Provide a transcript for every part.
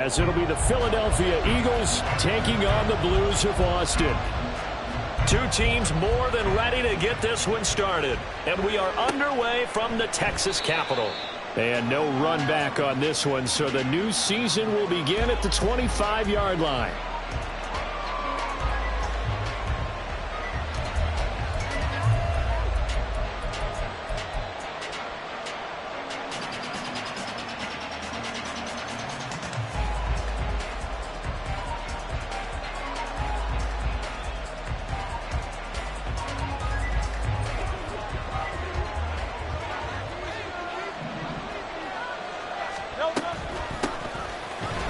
As it'll be the Philadelphia Eagles taking on the Blues of Austin. Two teams more than ready to get this one started. And we are underway from the Texas Capitol. And no run back on this one, so the new season will begin at the 25-yard line.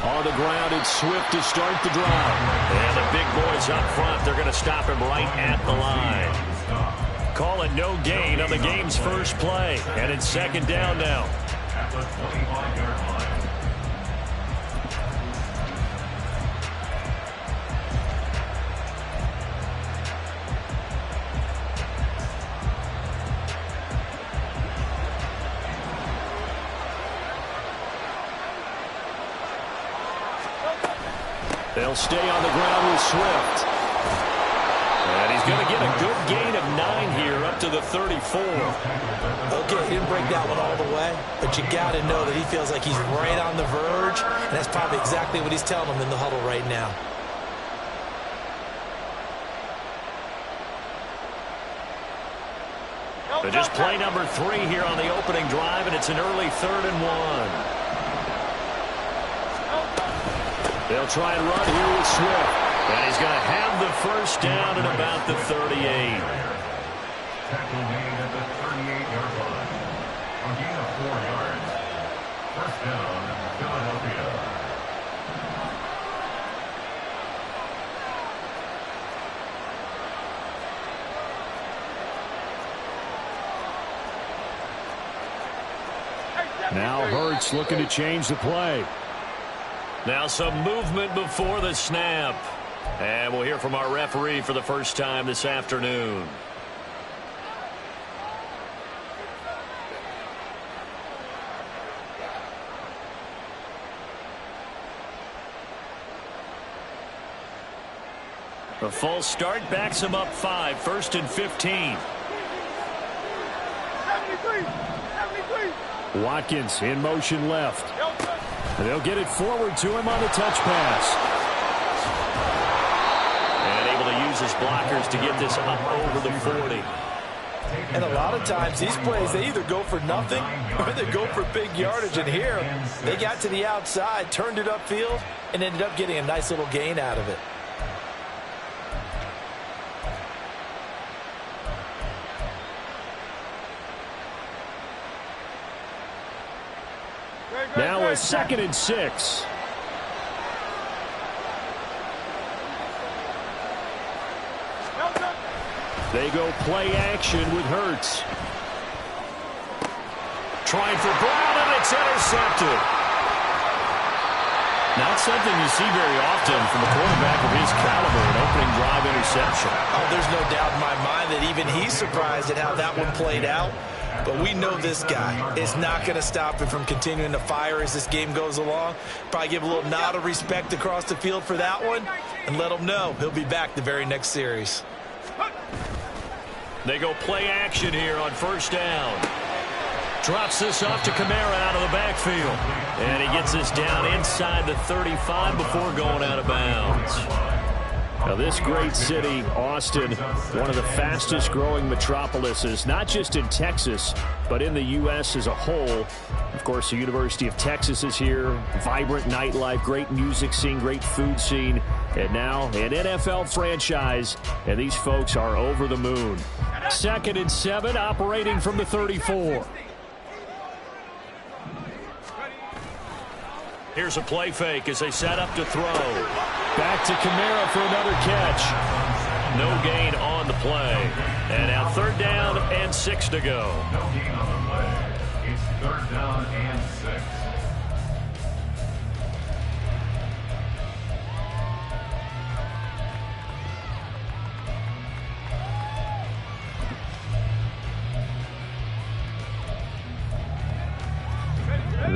On the ground, it's Swift to start the drive. And the big boys up front, they're going to stop him right at the line. Call it no gain on the game's first play. And it's second down now. At the 25-yard line. They'll stay on the ground with Swift. And he's going to get a good gain of 9 here up to the 34. Okay, he didn't break that one all the way, but you got to know that he feels like he's right on the verge, and that's probably exactly what he's telling them in the huddle right now. But just play number 3 here on the opening drive, and it's an early 3rd and 1. They'll try and run here with Swift. And he's going to have the first down at about the 38. Tackle made at the 38-yard line. A gain of 4 yards. First down, Philadelphia. Now Hurts looking to change the play. Now some movement before the snap. And we'll hear from our referee for the first time this afternoon. The false start backs him up 5, 1st and 15. 73. Watkins in motion left. They'll get it forward to him on the touch pass. And able to use his blockers to get this up over the 40. And a lot of times these plays, they either go for nothing or they go for big yardage. And here, they got to the outside, turned it upfield, and ended up getting a nice little gain out of it. Now a 2nd and 6. They go play action with Hurts. Trying for Brown, and it's intercepted. Not something you see very often from a quarterback of his caliber, an opening drive interception. Oh, there's no doubt in my mind that even he's surprised at how that one played out. But we know this guy is not going to stop him from continuing to fire as this game goes along. Probably give a little nod of respect across the field for that one and let him know he'll be back the very next series. They go play action here on first down. Drops this off to Kamara out of the backfield. And he gets this down inside the 35 before going out of bounds. Now this great city, Austin, one of the fastest growing metropolises, not just in Texas, but in the U.S. as a whole. Of course, the University of Texas is here. Vibrant nightlife, great music scene, great food scene. And now an NFL franchise, and these folks are over the moon. 2nd and 7, operating from the 34. Here's a play fake as they set up to throw. Back to Kamara for another catch. No gain on the play. And now 3rd down and 6 to go. No gain on the play. It's 3rd down and 6.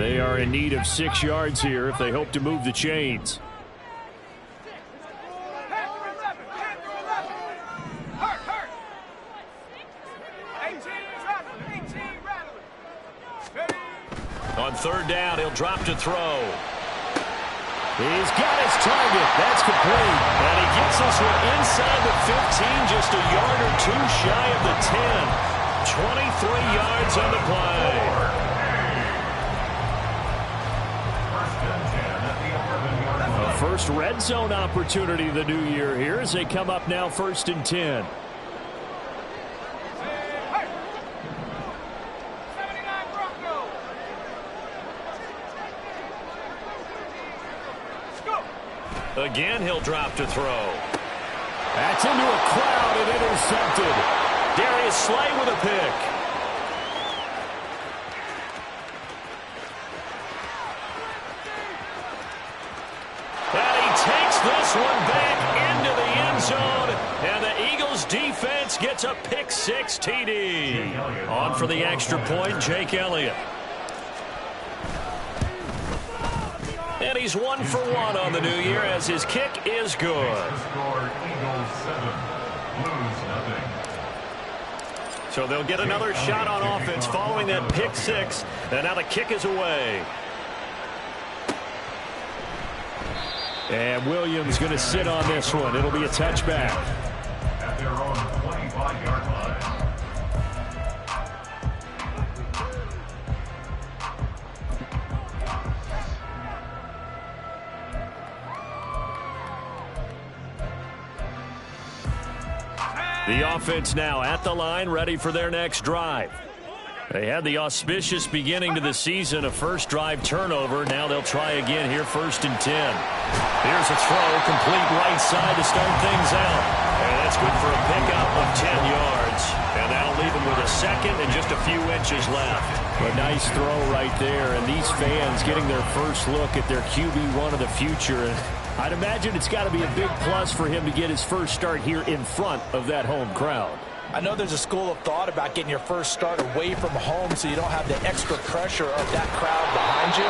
They are in need of 6 yards here if they hope to move the chains. On third down, he'll drop to throw. He's got his target. That's complete. And he gets this one inside the 15, just a yard or two shy of the 10. 23 yards on the play. A first red zone opportunity the new year here as they come up now 1st and 10. Again, he'll drop to throw. That's into a crowd and intercepted. Darius Slay with a pick. And he takes this one back into the end zone. And the Eagles defense gets a pick 6 TD. On for the extra point, Jake Elliott. And he's 1 for 1 on the new year as his kick is good. So they'll get another shot on offense following that pick 6. And now the kick is away. And Williams going to sit on this one. It'll be a touchback. At their own 25-yard line. The offense now at the line, ready for their next drive. They had the auspicious beginning to the season, a first drive turnover. Now they'll try again here, 1st and 10. Here's a throw, complete right side to start things out. And that's good for a pickup of 10 yards. And that'll leave him with a second and just a few inches left. A nice throw right there, and these fans getting their first look at their QB1 of the future. I'd imagine it's got to be a big plus for him to get his first start here in front of that home crowd. I know there's a school of thought about getting your first start away from home so you don't have the extra pressure of that crowd behind you.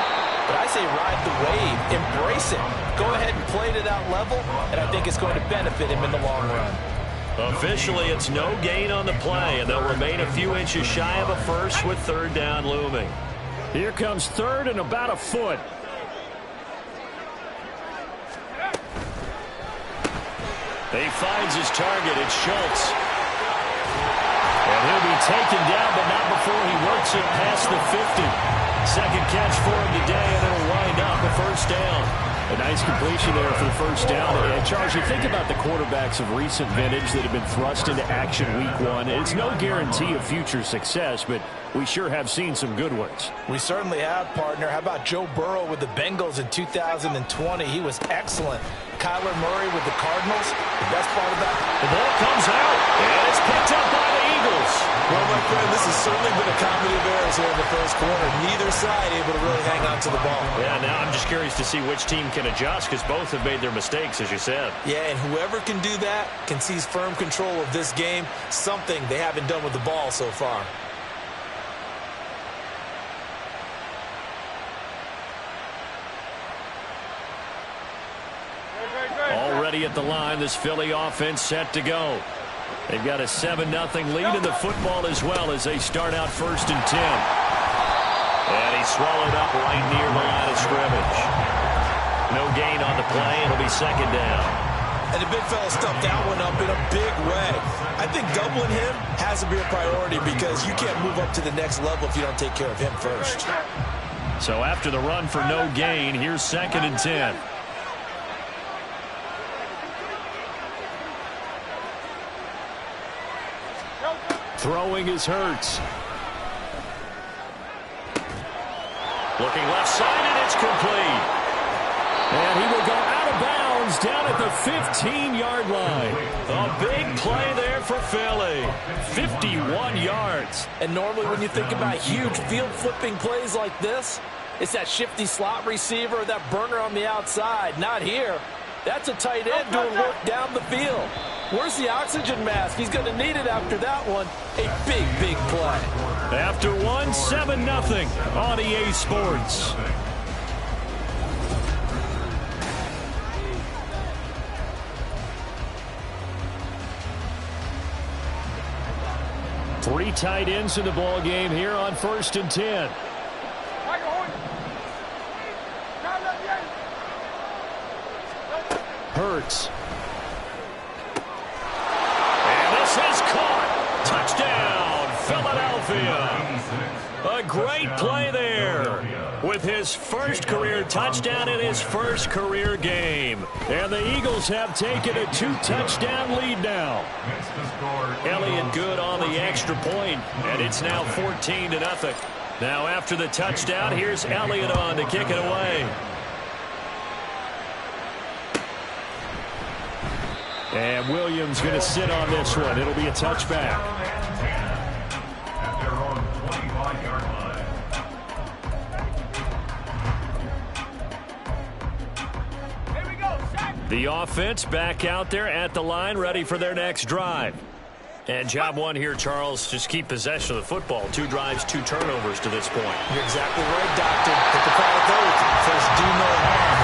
But I say ride the wave, embrace it. Go ahead and play to that level, and I think it's going to benefit him in the long run. Officially, it's no gain on the play, and they'll remain a few inches shy of a first with third down looming. Here comes third and about a foot. He finds his target. It's Schultz. And he'll be taken down, but not before he works it past the 50. Second catch for him today, and it'll wind up a first down. A nice completion there for the first down. And Charles, you think about the quarterbacks of recent vintage that have been thrust into action week 1. It's no guarantee of future success, but we sure have seen some good ones. We certainly have, partner. How about Joe Burrow with the Bengals in 2020? He was excellent. Kyler Murray with the Cardinals. The best part of that, the ball comes out, and it's picked up by the Eagles. Well, my friend, this has certainly been a comedy of errors here in the first quarter. Neither side able to really hang on to the ball. Yeah, now I'm just curious to see which team can adjust because both have made their mistakes, as you said. Yeah, and whoever can do that can seize firm control of this game, something they haven't done with the ball so far. Already at the line, this Philly offense set to go. They've got a 7-0 lead in the football as well as they start out 1st and 10. And he's swallowed up right near the line of scrimmage. No gain on the play. It'll be second down. And the big fella stuffed that one up in a big way. I think doubling him has to be a priority because you can't move up to the next level if you don't take care of him first. So after the run for no gain, here's 2nd and 10. Throwing is Hurts. Looking left side, and it's complete. And he will go out of bounds down at the 15-yard line. A big play there for Philly. 51 yards. And normally when you think about huge field-flipping plays like this, it's that shifty slot receiver or that burner on the outside. Not here. That's a tight end doing work down the field. Where's the oxygen mask? He's going to need it after that one. A big, big play. After one, 7-0 on EA Sports. Three tight ends in the ball game here on 1st and 10. Hurts. And this is caught. Touchdown, Philadelphia. A great play there with his first career touchdown in his first career game. And the Eagles have taken a 2-touchdown lead now. Elliott good on the extra point, and it's now 14-0. Now after the touchdown, here's Elliott on to kick it away. And Williams going to sit on this one. It'll be a touchback. At their own 25-yard line. Here we go, sack. The offense back out there at the line, ready for their next drive. And job one here, Charles, just keep possession of the football. 2 drives, 2 turnovers to this point. You're exactly right, Doctor. Hit the product oath. First, do no harm.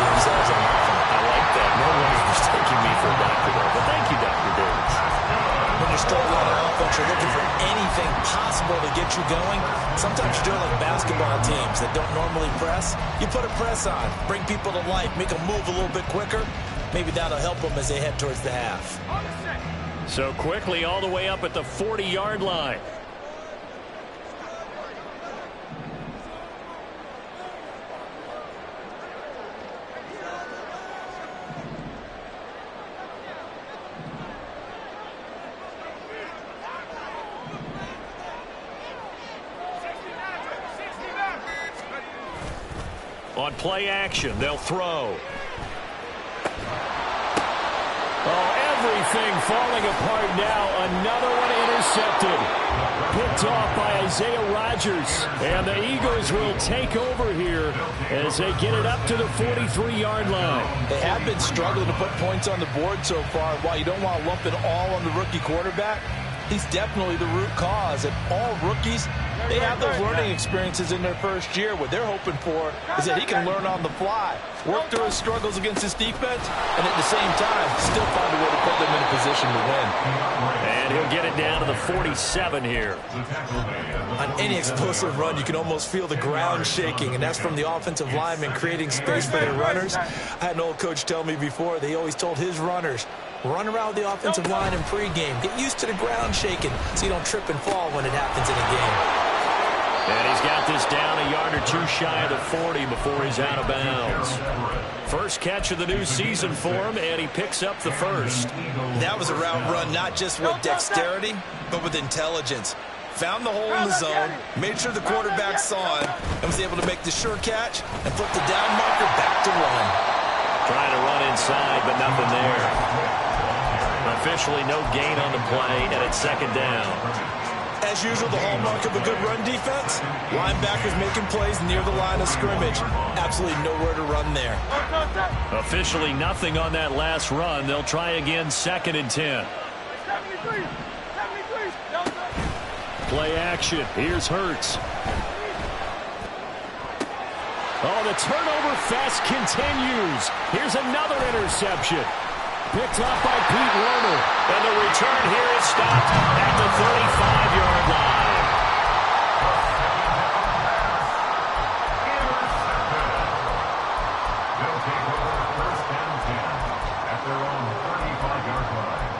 Themselves on offense. I like that. No one was taking me for a doctor, though. But thank you, Dr. Davis. When you start out on offense, you're looking for anything possible to get you going. Sometimes you're doing like basketball teams that don't normally press. You put a press on, bring people to life, make them move a little bit quicker. Maybe that'll help them as they head towards the half. So quickly all the way up at the 40-yard line. On play action, they'll throw. Oh, everything falling apart now. Another one intercepted. Picked off by Isaiah Rodgers. And the Eagles will take over here as they get it up to the 43-yard line. They have been struggling to put points on the board so far. While you don't want to lump it all on the rookie quarterback, he's definitely the root cause. And all rookies, they have those learning experiences in their first year. What they're hoping for is that he can learn on the fly, work through his struggles against his defense, and at the same time, still find a way to put them in a position to win. And he'll get it down to the 47 here. On any explosive run, you can almost feel the ground shaking, and that's from the offensive linemen creating space for their runners. I had an old coach tell me before, they always told his runners, run around the offensive line in pregame. Get used to the ground shaking so you don't trip and fall when it happens in a game. And he's got this down a yard or two shy of the 40 before he's out of bounds. First catch of the new season for him, and he picks up the first. That was a route run not just with dexterity, but with intelligence. Found the hole in the zone, made sure the quarterback saw him, and was able to make the sure catch and flip the down marker back to run. Trying to run inside, but nothing there. Officially no gain on the play, and it's second down. As usual, the hallmark of a good run defense, linebackers making plays near the line of scrimmage. Absolutely nowhere to run there. Officially nothing on that last run. They'll try again, 2nd and 10. Play action. Here's Hurts. Oh, the turnover fest continues. Here's another interception. Picked off by Pete Werner. And the return here is stopped at the 35-yard line. They'll take over 1st and 10 at their own 35-yard line.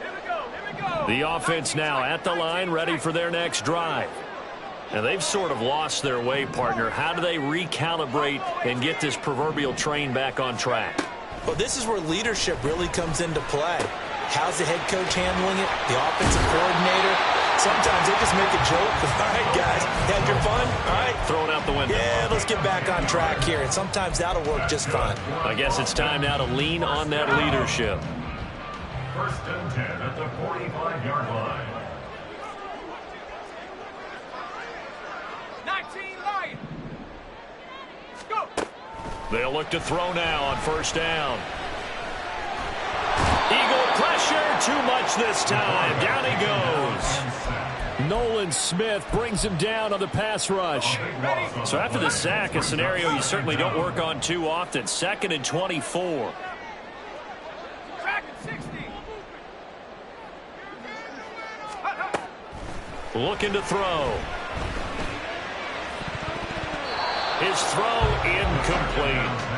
Here we go. The offense now at the line, ready for their next drive. Now, they've sort of lost their way, partner. How do they recalibrate and get this proverbial train back on track? Well, this is where leadership really comes into play. How's the head coach handling it? The offensive coordinator? Sometimes they just make a joke. All right, guys, you had your fun? All right. Throw it out the window. Yeah, let's get back on track here. And sometimes that'll work just fine. I guess it's time now to lean on that leadership. 1st and 10 at the 45-yard line. 19 Lions. Go. They'll look to throw now on 1st down. pressure. Too much this time. Down he goes. Nolan Smith brings him down on the pass rush. So after the sack, a scenario you certainly don't work on too often. 2nd and 24. Looking to throw. His throw incomplete.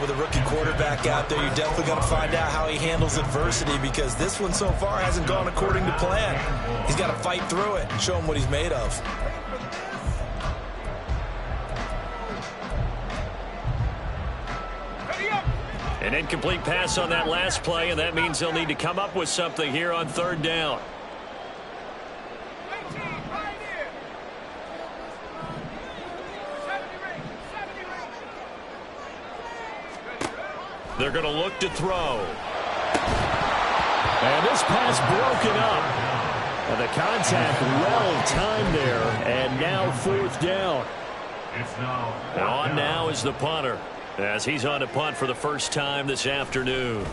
With a rookie quarterback out there, you're definitely going to find out how he handles adversity, because this one so far hasn't gone according to plan. He's got to fight through it and show him what he's made of. An incomplete pass on that last play, and that means they'll need to come up with something here on 3rd down. They're going to look to throw. And this pass broken up. And the contact well timed there. And now 4th down. And on now is the punter, as he's on to punt for the first time this afternoon.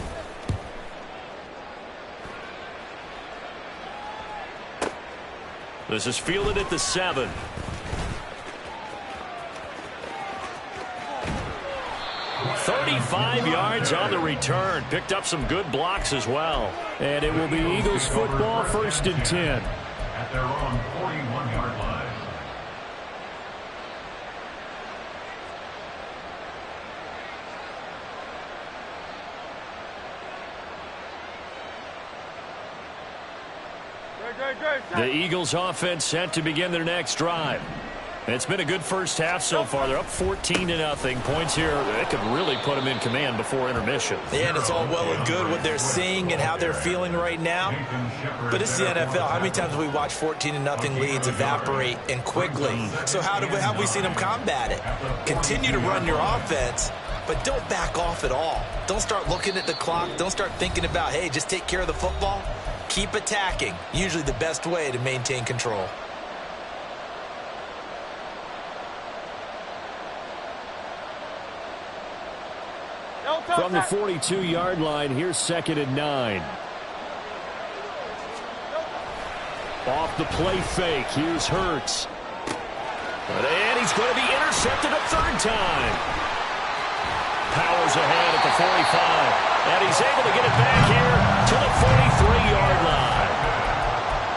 This is fielded at the 7. "35 yards on the return." Picked up some good blocks as well. And it will be Eagles football, 1st and 10. At their own 41-yard line. The Eagles offense set to begin their next drive. It's been a good first half so far. They're up 14-0. Points here, they could really put them in command before intermission. Yeah, and it's all well and good what they're seeing and how they're feeling right now. But it's the NFL. How many times have we watched 14-0 leads evaporate and quickly? So how have we seen them combat it? Continue to run your offense, but don't back off at all. Don't start looking at the clock. Don't start thinking about, hey, just take care of the football. Keep attacking. Usually the best way to maintain control. From the 42-yard line, here's 2nd and 9. Off the play fake, here's Hurts. And he's going to be intercepted a 3rd time. Powers ahead at the 45. And he's able to get it back here to the 43-yard line.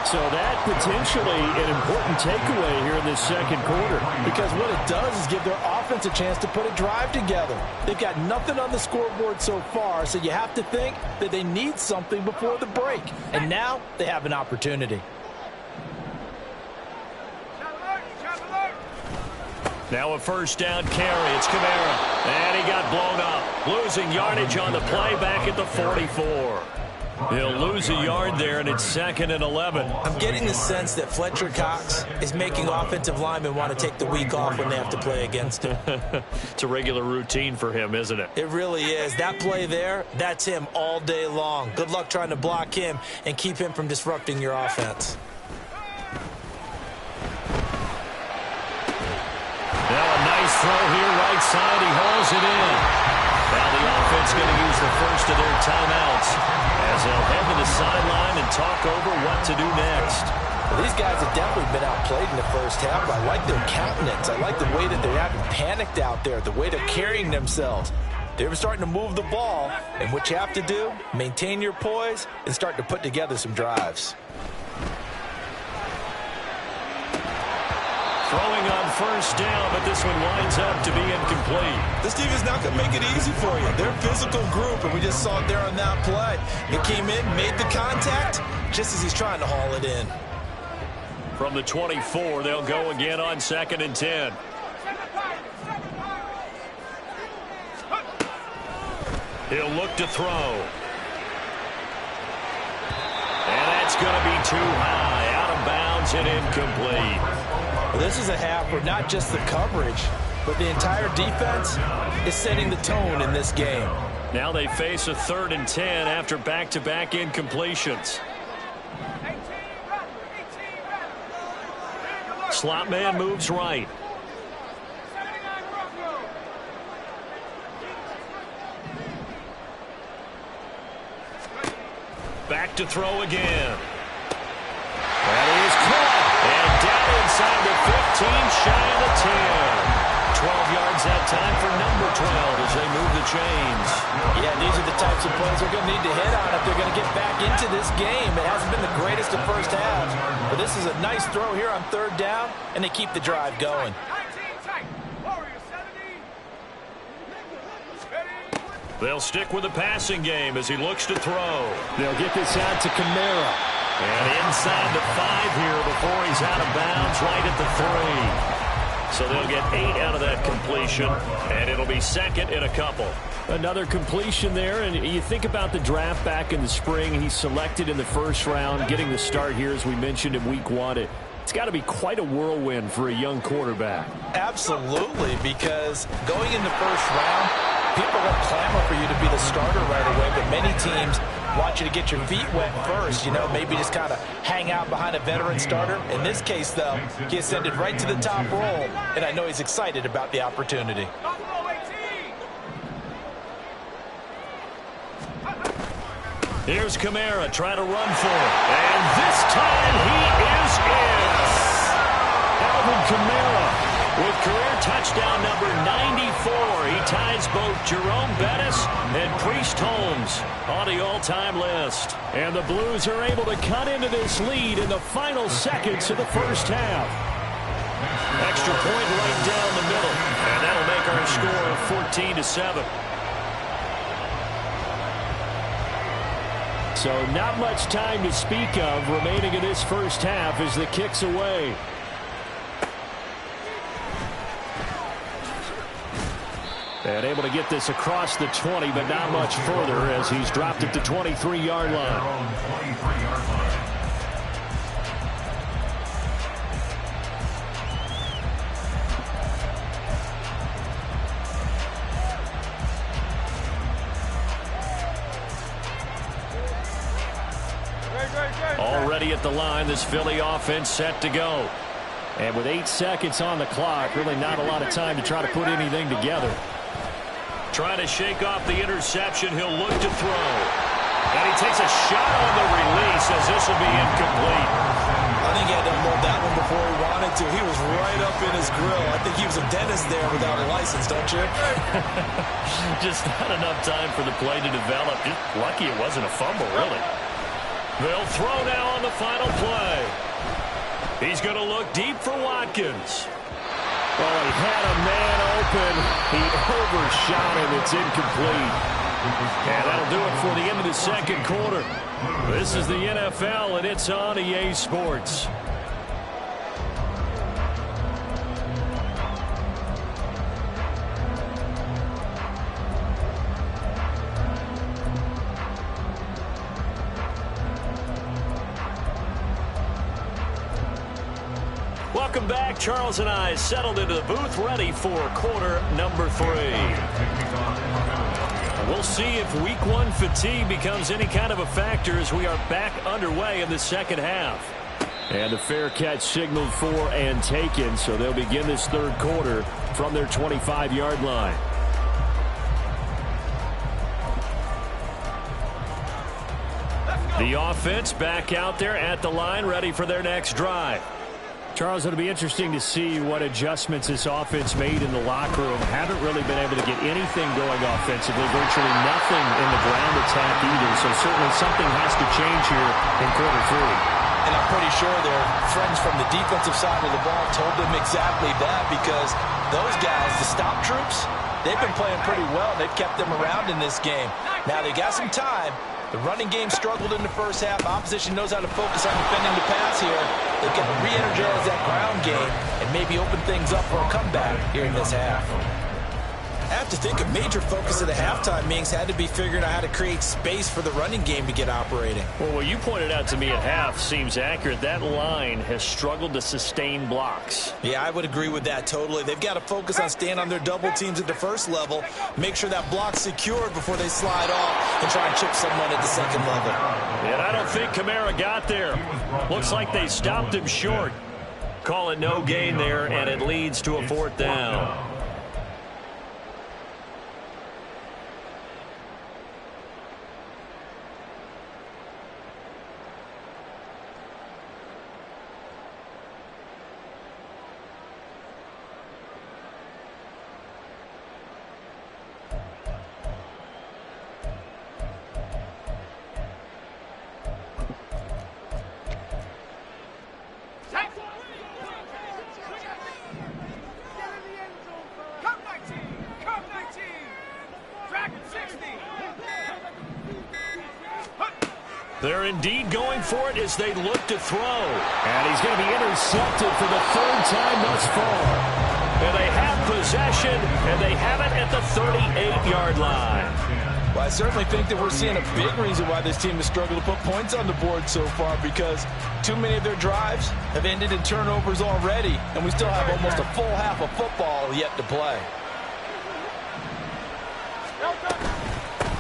So that potentially an important takeaway here in this 2nd quarter. Because what it does is give their offense a chance to put a drive together. They've got nothing on the scoreboard so far, so you have to think that they need something before the break. And now they have an opportunity. Now a 1st down carry. It's Kamara. And he got blown up. Losing yardage on the play back at the 44. He'll lose a yard there, and it's 2nd and 11. I'm getting the sense that Fletcher Cox is making offensive linemen want to take the week off when they have to play against him. It's a regular routine for him, isn't it? It really is. That play there, that's him all day long. Good luck trying to block him and keep him from disrupting your offense. Now a nice throw here, right side. He hauls it in. Now the offense going to use the first of their timeouts as they'll head to the sideline and talk over what to do next. Well, these guys have definitely been outplayed in the first half. I like their countenance. I like the way that they're acting panicked out there, the way they're carrying themselves. They're starting to move the ball, and what you have to do, maintain your poise and start to put together some drives. Throwing on 1st down, but this one winds up to be incomplete. This team is not going to make it easy for you. They're a physical group, and we just saw it there on that play. He came in, made the contact, just as he's trying to haul it in. From the 24, they'll go again on 2nd and 10. He'll look to throw. And that's going to be too high, out of bounds and incomplete. Well, this is a half where not just the coverage, but the entire defense is setting the tone in this game. Now they face a 3rd and 10 after back-to-back incompletions. Slot man moves right. look to throw again. That is caught. And down inside the 15, shy of the 10. 12 yards that time for number 12 as they move the chains. Yeah, these are the types of plays they're going to need to hit on if they're going to get back into this game. It hasn't been the greatest of first halves, but this is a nice throw here on third down, and they keep the drive going. 19 tight. Warrior 70. They'll stick with the passing game as he looks to throw. They'll get this out to Kamara. And inside the 5 here before he's out of bounds right at the 3. So they'll get 8 out of that completion, and it'll be second in a couple. Another completion there, and you think about the draft back in the spring. He's selected in the first round, getting the start here, as we mentioned, in week 1. It's got to be quite a whirlwind for a young quarterback. Absolutely, because going in the first round, people will clamor for you to be the starter right away, but many teams want you to get your feet wet first, maybe just kind of hang out behind a veteran starter. In this case, though, he ascended right to the top role, and I know he's excited about the opportunity. Here's Kamara trying to run for it. And this time he is in. Alvin Kamara with career touchdown number 94. He ties both Jerome Bettis and Priest Holmes on the all-time list. And the Blues are able to cut into this lead in the final seconds of the first half. Extra point right down the middle. And that'll make our score 14-7. So not much time to speak of remaining in this first half as the kick's away. And able to get this across the 20, but not much further as he's dropped it to 23-yard line. Already at the line, this Philly offense set to go. And with 8 seconds on the clock, really not a lot of time to try to put anything together. Trying to shake off the interception, he'll look to throw. And he takes a shot on the release as this will be incomplete. I think he had to unload that one before he wanted to. He was right up in his grill. I think he was a dentist there without a license, don't you? Just not enough time for the play to develop. Just lucky it wasn't a fumble, really. They'll throw now on the final play. He's going to look deep for Watkins. Well, he had a man open. He overshot him. It's incomplete. And that'll do it for the end of the second quarter. This is the NFL, and it's on EA Sports. Welcome back. Charles and I settled into the booth, ready for quarter number 3. We'll see if week 1 fatigue becomes any kind of a factor as we are back underway in the second half. And a fair catch signaled for and taken, so they'll begin this third quarter from their 25-yard line. The offense back out there at the line, ready for their next drive. Charles, it'll be interesting to see what adjustments this offense made in the locker room. Haven't really been able to get anything going offensively, virtually nothing in the ground attack either. So certainly something has to change here in quarter 3. And I'm pretty sure their friends from the defensive side of the ball told them exactly that, because those guys, the stop troops, they've been playing pretty well. They've kept them around in this game. Now they got some time. The running game struggled in the first half. Opposition knows how to focus on defending the pass here. They've got to re-energize that ground game and maybe open things up for a comeback here in this half. I have to think a major focus of the halftime meetings had to be figuring out how to create space for the running game to get operating. Well, what you pointed out to me at half seems accurate. That line has struggled to sustain blocks. Yeah, I would agree with that totally. They've got to focus on staying on their double teams at the first level, make sure that block's secured before they slide off and try and chip someone at the second level. And I don't think Kamara got there. Looks like they stopped him short. Call it no gain there, and it leads to a 4th down. They're indeed going for it as they look to throw. And he's going to be intercepted for the third time thus far. And they have possession, and they have it at the 38-yard line. Well, I certainly think that we're seeing a big reason why this team has struggled to put points on the board so far, because too many of their drives have ended in turnovers already, and we still have almost a full half of football yet to play.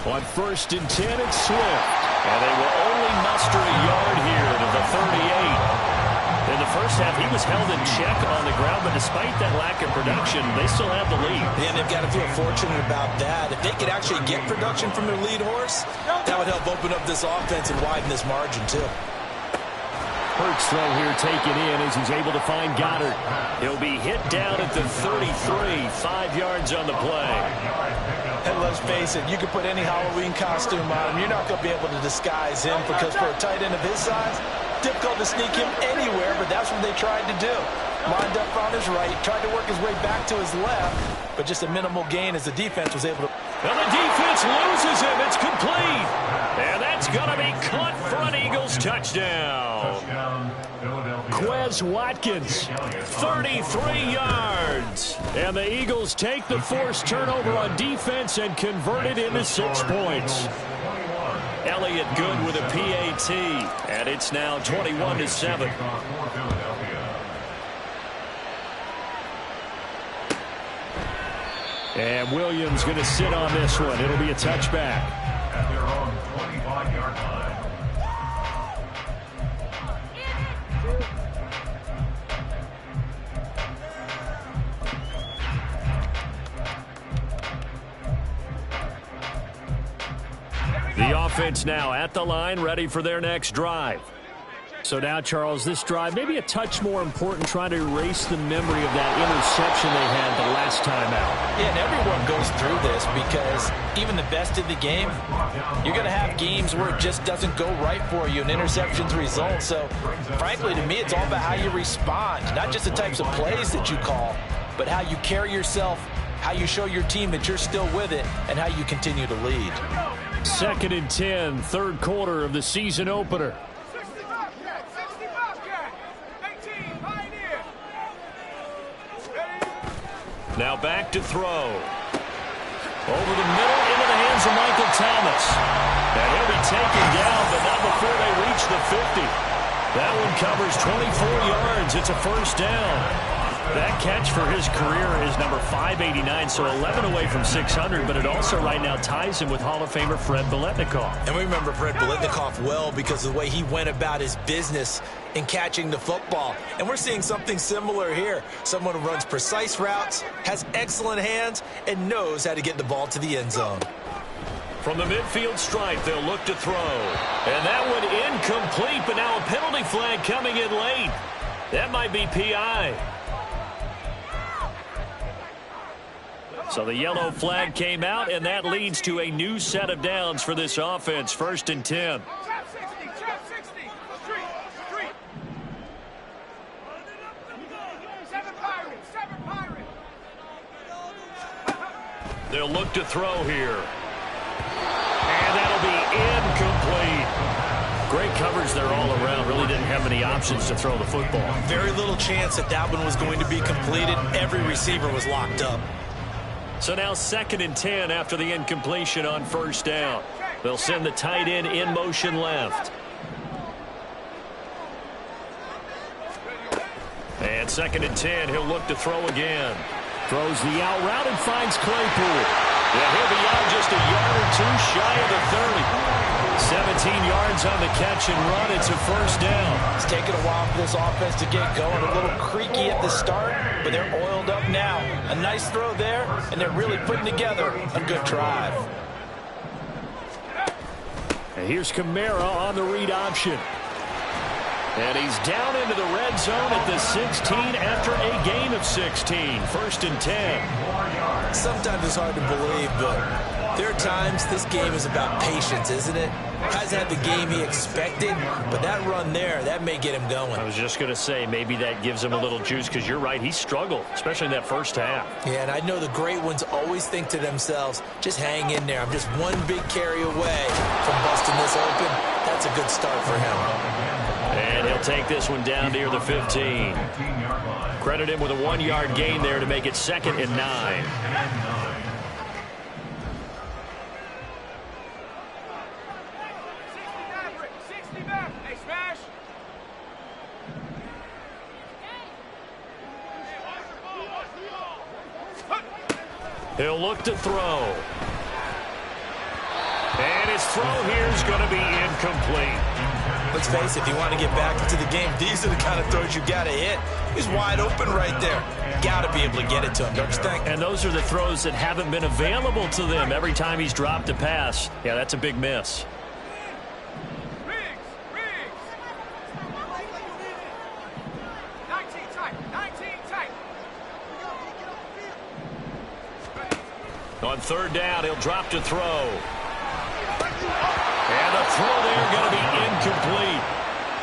On 1st and 10, it's Swift. And they will only muster a yard here to the 38. In the first half, he was held in check on the ground, but despite that lack of production, they still have the lead. And they've got to feel fortunate about that. If they could actually get production from their lead horse, that would help open up this offense and widen this margin, too. Hurts throw here taken in as he's able to find Goddard. He'll be hit down at the 33, 5 yards on the play. And let's face it, you can put any Halloween costume on him. You're not going to be able to disguise him, because for a tight end of his size, difficult to sneak him anywhere, but that's what they tried to do. Lined up on his right, tried to work his way back to his left, but just a minimal gain as the defense was able to... And the defense loses him. It's complete. And that's going to be caught for an Eagles touchdown. Quez Watkins, 33 yards. and the Eagles take the forced turnover on defense and convert it into 6 points. Elliott good with a PAT, and it's now 21-7. And Williams going to sit on this one. It'll be a touchback. At their own 25-yard line. The offense now at the line, ready for their next drive. So now, Charles, this drive maybe a touch more important, trying to erase the memory of that interception they had the last time out. Yeah, and everyone goes through this, because even the best of the game, you're going to have games where it just doesn't go right for you and interceptions result. So, frankly, to me, it's all about how you respond, not just the types of plays that you call, but how you carry yourself, how you show your team that you're still with it, and how you continue to lead. 2nd and 10, third quarter of the season opener. Now back to throw. Over the middle into the hands of Michael Thomas. And he'll be taken down, but not before they reach the 50. That one covers 24 yards. It's a first down. That catch for his career is number 589, so 11 away from 600, but it also right now ties him with Hall of Famer Fred Biletnikoff. And we remember Fred Biletnikoff well because of the way he went about his business in catching the football. And we're seeing something similar here. Someone who runs precise routes, has excellent hands, and knows how to get the ball to the end zone. From the midfield stripe, they'll look to throw. And that one incomplete, but now a penalty flag coming in late. That might be PI. So the yellow flag came out, and that leads to a new set of downs for this offense. 1st and 10. They'll look to throw here. And that'll be incomplete. Great coverage there all around. Really didn't have many options to throw the football. Very little chance that that one was going to be completed. Every receiver was locked up. So now 2nd and 10 after the incompletion on first down. They'll send the tight end in motion left. And 2nd and 10, he'll look to throw again. Throws the out route and finds Claypool. Yeah, he'll be out just a yard or two shy of the 30. 17 yards on the catch and run. It's a first down. It's taken a while for this offense to get going. A little creaky at the start, but they're oiled up now. A nice throw there, and they're really putting together a good drive. And here's Kamara on the read option. And he's down into the red zone at the 16 after a gain of 16. 1st and 10. Sometimes it's hard to believe, but There are times this game is about patience, isn't it? Hasn't had the game he expected, but that run there, that may get him going. I was just going to say, maybe that gives him a little juice, because you're right, he struggled, especially in that first half. Yeah, and I know the great ones always think to themselves, just hang in there. I'm just one big carry away from busting this open. That's a good start for him. And he'll take this one down near the 15. Credit him with a 1-yard gain there to make it 2nd and 9. He'll look to throw. And his throw here is going to be incomplete. Let's face it, if you want to get back into the game, these are the kind of throws you got to hit. He's wide open right there. Got to be able to get it to him, don't you think? And those are the throws that haven't been available to them every time he's dropped a pass. Yeah, that's a big miss. On 3rd down, he'll drop to throw. And the throw there going to be incomplete.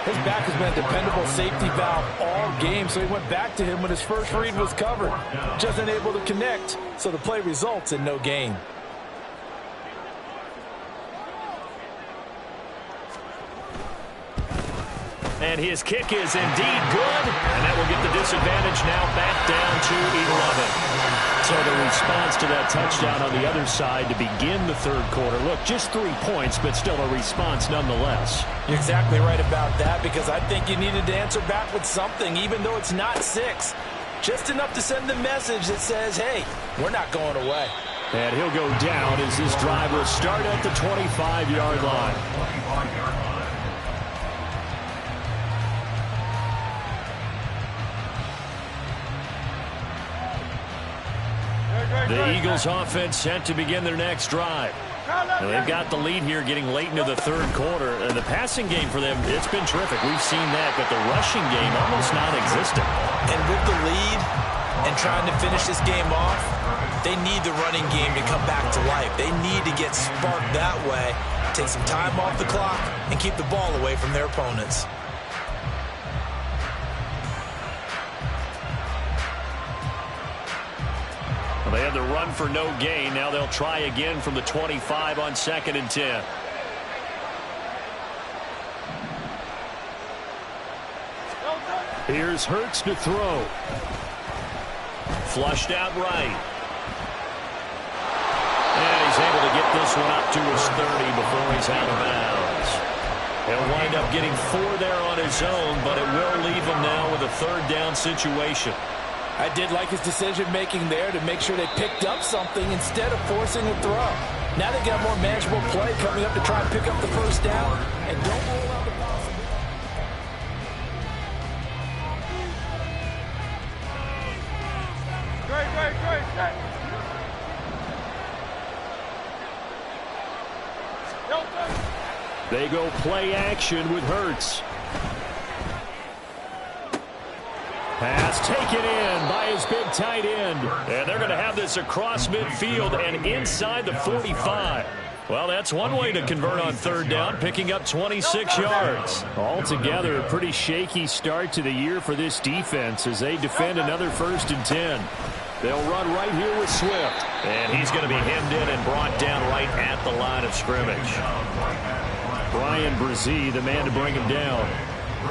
His back has been a dependable safety valve all game, so he went back to him when his first read was covered. Just unable to connect, so the play results in no gain. And his kick is indeed good. And that will get the disadvantage now back down to 11. So the response to that touchdown on the other side to begin the 3rd quarter. Look, just 3 points, but still a response nonetheless. You're exactly right about that, because I think you needed to answer back with something, even though it's not 6. Just enough to send the message that says, hey, we're not going away. And he'll go down as this drive will start at the 25-yard line. The Eagles offense set to begin their next drive. Now, they've got the lead here getting late into the 3rd quarter. And the passing game for them, it's been terrific. We've seen that, but the rushing game almost non-existent. And with the lead and trying to finish this game off, they need the running game to come back to life. They need to get sparked that way, take some time off the clock, and keep the ball away from their opponents. They had the run for no gain. Now they'll try again from the 25 on 2nd and 10. Here's Hurts to throw. Flushed out right. And he's able to get this one up to his 30 before he's out of bounds. He'll wind up getting 4 there on his own, but it will leave him now with a 3rd down situation. I did like his decision-making there to make sure they picked up something instead of forcing a throw. Now they got a more manageable play coming up to try and pick up the 1st down, and don't rule out the possibility. Great. They go play action with Hurts. Pass taken in by his big tight end. And they're going to have this across midfield and inside the 45. Well, that's one way to convert on 3rd down, picking up 26 yards. Altogether, a pretty shaky start to the year for this defense as they defend another 1st and 10. They'll run right here with Swift. And he's going to be hemmed in and brought down right at the line of scrimmage. Brian Brzee, the man to bring him down.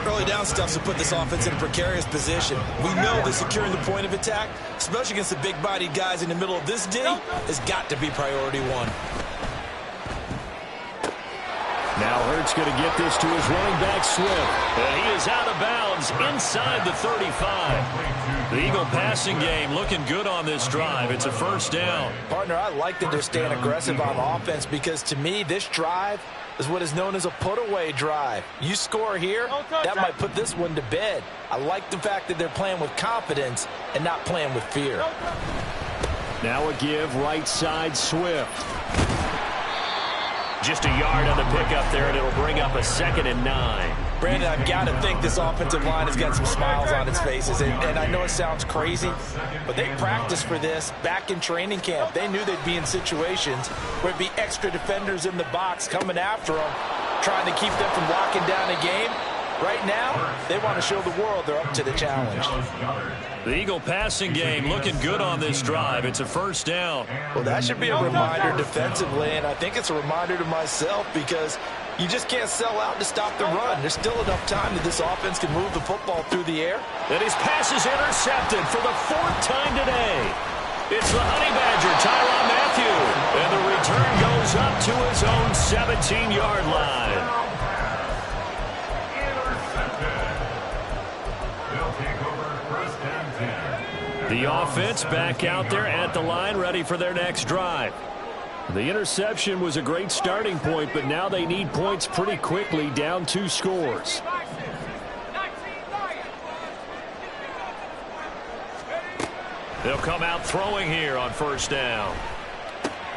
Early down stuff to put this offense in a precarious position. We know that securing the point of attack, especially against the big-bodied guys in the middle of this D, has got to be priority 1. Now Hurts going to get this to his running back, Swift. And he is out of bounds inside the 35. The Eagle passing game looking good on this drive. It's a 1st down. Partner, I like that they're staying aggressive on offense, because to me, this drive is what is known as a put-away drive. You score here, that might put this one to bed. I like the fact that they're playing with confidence and not playing with fear. Now a give right side, Swift. Just a yard on the pickup there, and it'll bring up a 2nd and 9. Brandon, I've got to think this offensive line has got some smiles on its faces. And I know it sounds crazy, but they practiced for this back in training camp. They knew they'd be in situations where it'd be extra defenders in the box coming after them, trying to keep them from locking down a game. Right now, they want to show the world they're up to the challenge. The Eagle passing game looking good on this drive. It's a first down. Well, that should be a reminder defensively, and I think it's a reminder to myself because you just can't sell out to stop the run. There's still enough time that this offense can move the football through the air. And his pass is intercepted for the 4th time today. It's the Honey Badger, Tyrann Mathieu. And the return goes up to his own 17-yard line. The offense back out there at the line, ready for their next drive. The interception was a great starting point, but now they need points pretty quickly, down 2 scores. They'll come out throwing here on first down.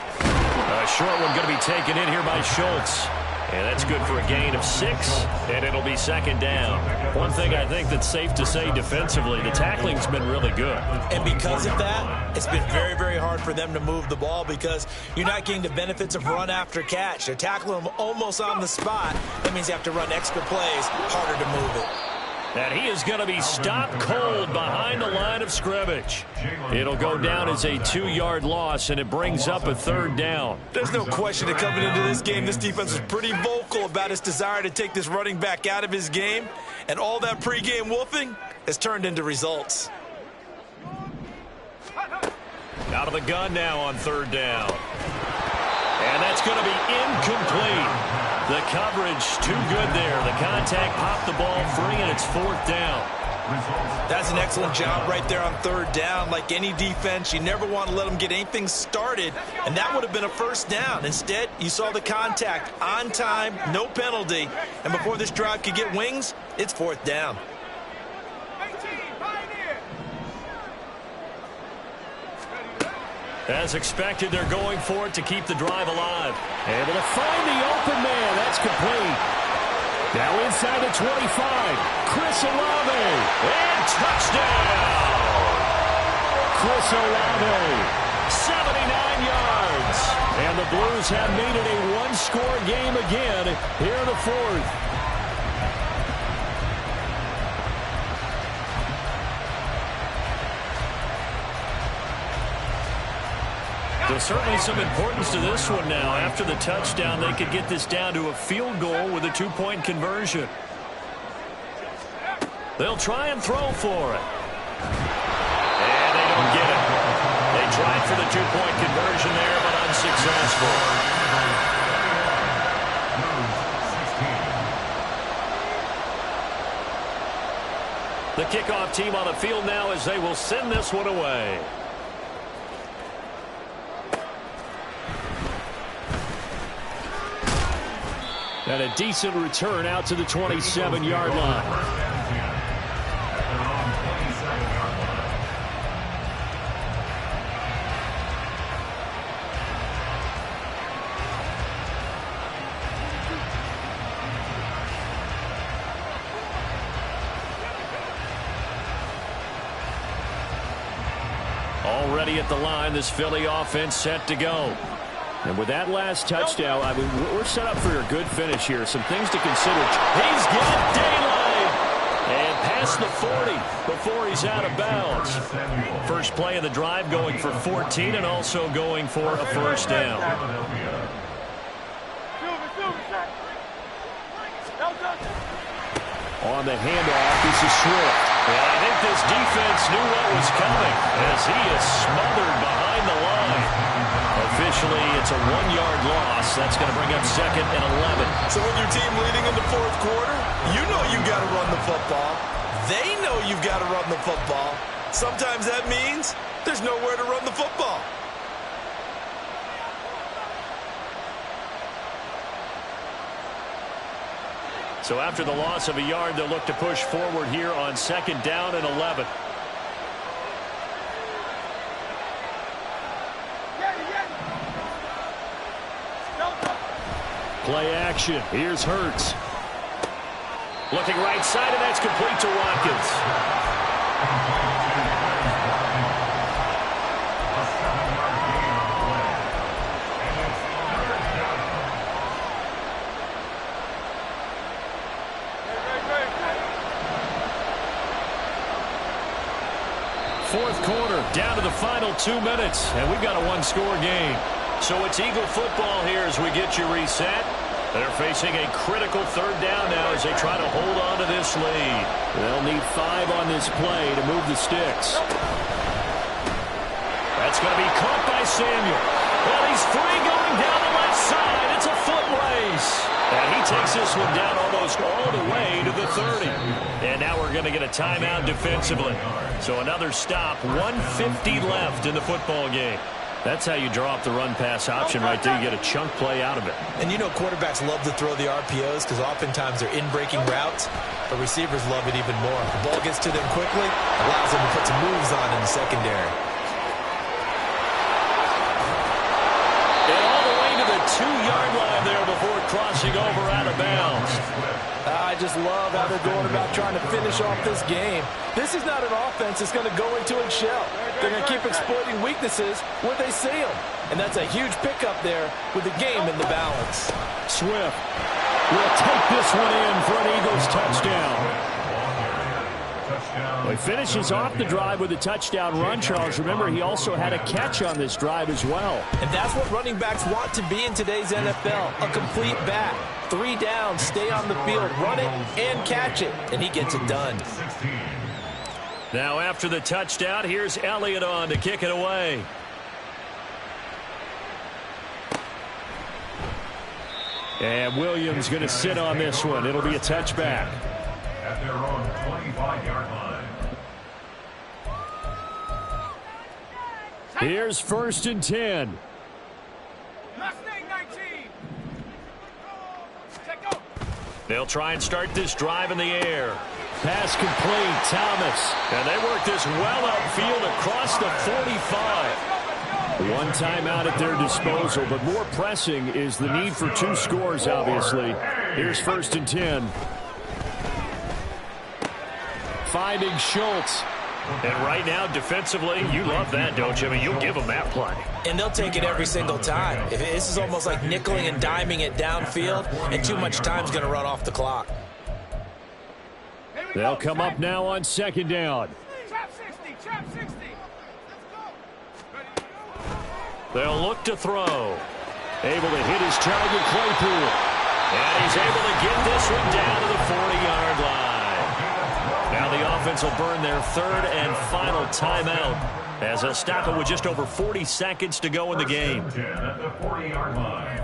A short one going to be taken in here by Schultz. And that's good for a gain of 6, and it'll be 2nd down. One thing I think that's safe to say defensively, the tackling's been really good. And because of that, it's been very, very hard for them to move the ball because you're not getting the benefits of run after catch. They're tackling them almost on the spot. That means you have to run extra plays, harder to move it. And he is going to be stopped cold behind the line of scrimmage. It'll go down as a 2-yard loss, and it brings up a 3rd down. There's no question that coming into this game, this defense was pretty vocal about its desire to take this running back out of his game, and all that pregame wolfing has turned into results. Out of the gun now on 3rd down. And that's going to be incomplete. The coverage too good there. The contact popped the ball free, and it's 4th down. That's an excellent job right there on 3rd down. Like any defense, you never want to let them get anything started, and that would have been a 1st down. Instead, you saw the contact on time, no penalty, and before this drive could get wings, it's 4th down. As expected, they're going for it to keep the drive alive. Able to find the open man. That's complete. Now inside the 25. Chris Olave. And touchdown. Chris Olave. 79 yards. And the Blues have made it a 1-score game again here in the 4th. So certainly some importance to this one now. After the touchdown, they could get this down to a field goal with a 2-point conversion. They'll try and throw for it. And they don't get it. They tried for the 2-point conversion there, but unsuccessful. The kickoff team on the field now as they will send this one away. And a decent return out to the 27-yard line. Already at the line, this Philly offense set to go. And with that last touchdown, I mean, we're set up for a good finish here. Some things to consider. He's got daylight. And past the 40 before he's out of bounds. First play of the drive going for 14 and also going for a 1st down. On the handoff, this is Swift. And I think this defense knew what was coming as he is smothered behind the line. Officially, it's a 1-yard loss. That's going to bring up 2nd and 11. So with your team leading in the 4th quarter, you know you've got to run the football. They know you've got to run the football. Sometimes that means there's nowhere to run the football. So after the loss of a yard, they'll look to push forward here on 2nd down and 11. Play action. Here's Hurts. Looking right side, and that's complete to Watkins. Fourth quarter, down to the final 2 minutes, and we've got a one-score game. So it's Eagle football here as we get you reset. They're facing a critical third down now as they try to hold on to this lead. They'll need 5 on this play to move the sticks. That's going to be caught by Samuel. Well, he's free going down the left side. It's a foot race. And he takes this one down almost all the way to the 30. And now we're going to get a timeout defensively. So another stop, 1:50 left in the football game. That's how you draw up the run-pass option right there. You get a chunk play out of it. And you know quarterbacks love to throw the RPOs because oftentimes they're in-breaking routes. But receivers love it even more. The ball gets to them quickly, allows them to put some moves on in the secondary. And all the way to the 2-yard line there before crossing over out of bounds. I just love how they're going about trying to finish off this game. This is not an offense that's going to go into its shell. They're going to keep exploiting weaknesses where they see them. And that's a huge pickup there with the game in the balance. Swift will take this one in for an Eagles touchdown. Well, he finishes off the drive with a touchdown run, Charles. Remember, he also had a catch on this drive as well. And that's what running backs want to be in today's NFL, a complete back. 3 downs, stay on the field, run it, and catch it. And he gets it done. Now after the touchdown, here's Elliott on to kick it away. And Williams going to sit on this one. It'll be a touchback. At their own 25-yard line. Here's 1st and 10. Mustang 19. Take go. They'll try and start this drive in the air. Pass complete, Thomas. And they work this well upfield across the 45. One timeout at their disposal, but more pressing is the need for 2 scores, obviously. Here's 1st and 10. Finding Schultz. And right now, defensively, you love that, don't you? I mean, you'll give them that play. And they'll take it every single time. This is almost like nickeling and diming it downfield, and too much time's going to run off the clock. They'll come up now on 2nd down. Trap 60. Trap 60. They'll look to throw. Able to hit his target, Claypool. And he's able to get this one down to the 40-yard line. Now the offense will burn their 3rd and final timeout as they'll stop it with just over 40 seconds to go in the game. At the 40-yard line.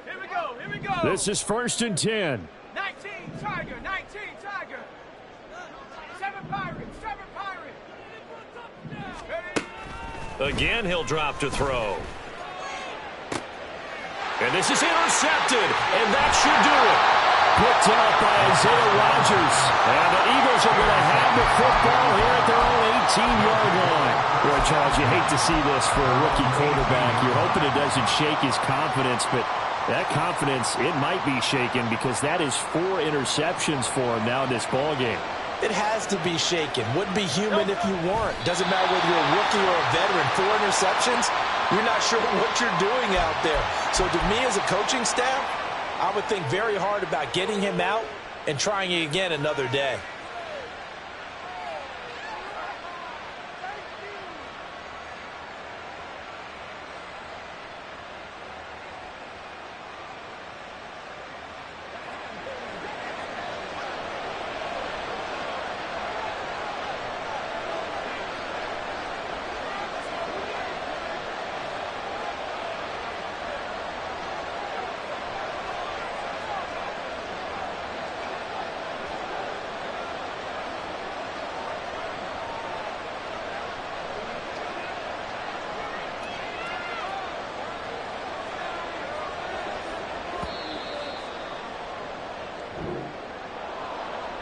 Here we go. Here we go. This is 1st and 10. 19 Tiger. 19 Tiger. 7 Pirates. 7 Pirates. Ready? Again, he'll drop to throw. And this is intercepted, and that should do it. Picked up by Isaiah Rodgers. And the Eagles are going to have the football here at their own 18-yard line. Boy, Charles, you hate to see this for a rookie quarterback. You're hoping it doesn't shake his confidence, but that confidence, it might be shaken because that is 4 interceptions for him now in this ballgame. It has to be shaken. Wouldn't be human if you weren't. Doesn't matter whether you're a rookie or a veteran. 4 interceptions, you're not sure what you're doing out there. So to me as a coaching staff, I would think very hard about getting him out and trying it again another day.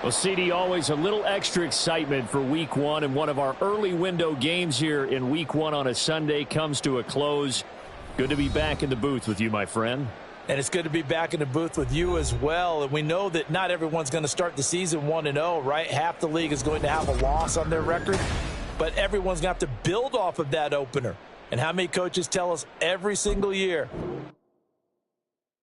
Well, CD, always a little extra excitement for Week 1, and one of our early window games here in Week 1 on a Sunday comes to a close. Good to be back in the booth with you, my friend. And it's good to be back in the booth with you as well. And we know that not everyone's going to start the season 1-0, right? Half the league is going to have a loss on their record, but everyone's going to have to build off of that opener. And how many coaches tell us every single year,